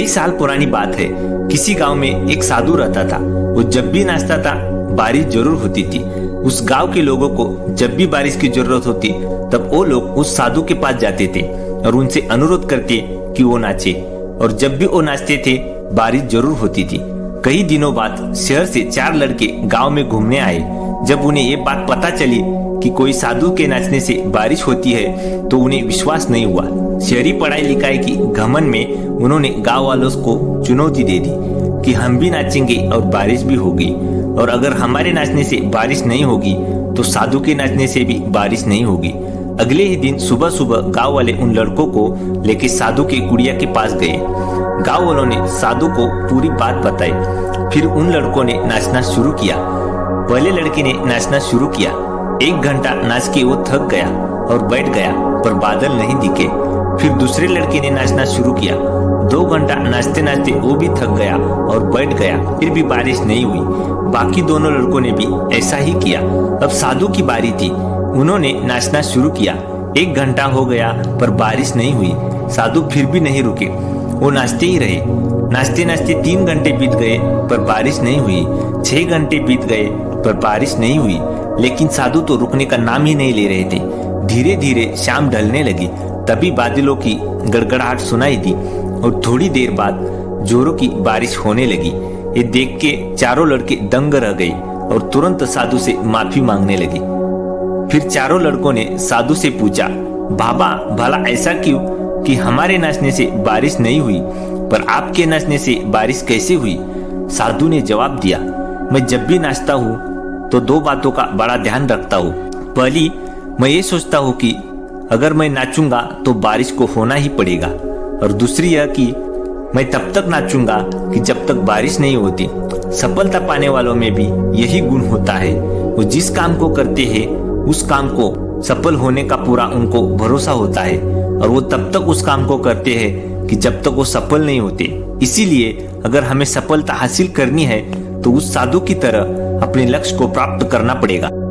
साल पुरानी बात है। किसी गांव में एक साधु रहता था। वो जब भी नाचता था बारिश जरूर होती थी। उस गांव के लोगों को जब भी बारिश की जरूरत होती तब वो लोग उस साधु के पास जाते थे और उनसे अनुरोध करते कि वो नाचे। और जब भी वो नाचते थे बारिश जरूर होती थी। कई दिनों बाद शहर से 4 लड़के गांव में घूमने आए। जब उन्हें ये बात पता चली कि कोई साधु के नाचने से बारिश होती है तो उन्हें विश्वास नहीं हुआ। शहरी पढ़ाई लिखाई की घमंड में उन्होंने गांव वालों को चुनौती दे दी कि हम भी नाचेंगे और बारिश भी होगी, और अगर हमारे नाचने से बारिश नहीं होगी तो साधु के नाचने से भी बारिश नहीं होगी। अगले ही दिन सुबह सुबह गांव वाले उन लड़कों को लेकर साधु के कुड़िया के पास गए। गांव वालों ने साधु को पूरी बात बताई। फिर उन लड़कों ने नाचना शुरू किया। पहले लड़के ने नाचना शुरू किया। 1 घंटा नाच के वो थक गया और बैठ गया, पर बादल नहीं दिखे। फिर दूसरे लड़के ने नाचना शुरू किया। 2 घंटा नाचते नाचते वो भी थक गया और बैठ गया, फिर भी बारिश नहीं हुई। बाकी दोनों लड़कों ने भी ऐसा ही किया। अब साधु की बारी थी। उन्होंने नाचना शुरू किया। 1 घंटा हो गया पर बारिश नहीं हुई। साधु फिर भी नहीं रुके, वो नाचते ही रहे। नाचते नाचते 3 घंटे बीत गए पर बारिश नहीं हुई। 6 घंटे बीत गए पर बारिश नहीं हुई, लेकिन साधु तो रुकने का नाम ही नहीं ले रहे थे। धीरे धीरे शाम ढलने लगी। तभी बादलों की गड़गड़ाहट सुनाई दी और थोड़ी देर बाद जोरों की बारिश होने लगी। ये देख के चारों लड़के दंग रह गए और तुरंत साधु से माफी मांगने लगे। फिर चारों लड़कों ने साधु से पूछा, बाबा भला ऐसा क्यों कि हमारे नाचने से बारिश नहीं हुई, पर आपके नाचने से बारिश कैसे हुई? साधु ने जवाब दिया, मैं जब भी नाचता हूँ तो 2 बातों का बड़ा ध्यान रखता हूँ। पहली, मैं ये सोचता हूँ कि अगर मैं नाचूंगा तो बारिश को होना ही पड़ेगा, और दूसरी यह कि मैं तब तक नाचूंगा कि जब तक बारिश नहीं होती। सफलता पाने वालों में भी यही गुण होता है। वो जिस काम को करते हैं उस काम को सफल होने का पूरा उनको भरोसा होता है, और वो तब तक उस काम को करते हैं कि जब तक वो सफल नहीं होते। इसीलिए अगर हमें सफलता हासिल करनी है तो उस साधु की तरह अपने लक्ष्य को प्राप्त करना पड़ेगा।